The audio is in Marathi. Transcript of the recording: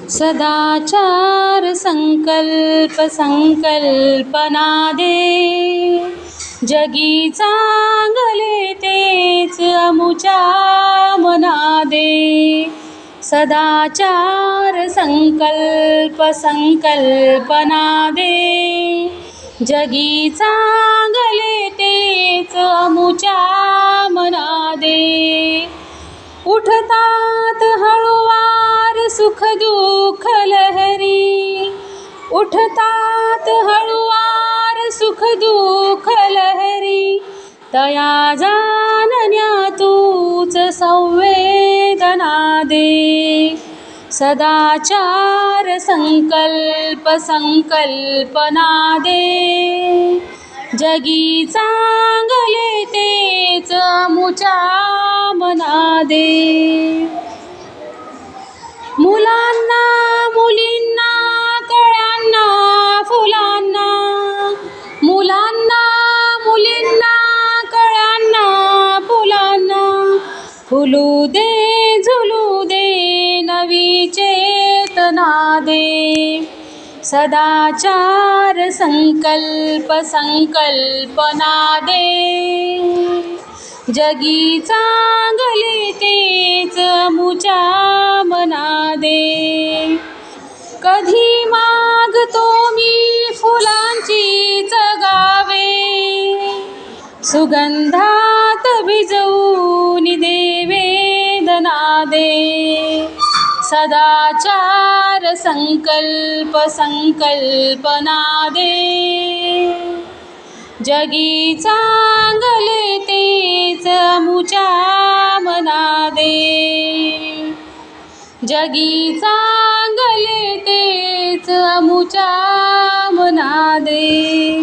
सदाचार संकल्प संकल्पना दे, जगी चांगले तेच अमुच्या मना दे। सदाचार संकल्प संकल्पना दे, जगी चांगले तेच अमुच्या मना दे। उठतात हळुवार सुख दुःख लहरी, उठतात हळुवार सुख दुःख लहरी, तया जाणण्या तूच संवेदना दे। सदाचार संकल्प संकल्पना दे, जगी चांगले तेच अमुच्या मना दे। मुलांना मुलींना कळ्यांना फुलांना, मुलांना मुलींना कळ्यांना फुलांना, फुलू दे झुलू दे नवी चेतना दे। सदाचार संकल्प संकल्पना दे, जगी चांगले तेच अमुच्या मना दे। कधी मागतो मी फुलांचीच गावे, सुगंधात भिजवून दे वेदना दे। सदाचार संकल्प संकल्पना दे, जगी चांगले तेच अमुच्या मना दे। जगी चांगले तेच अमुच्या मना दे।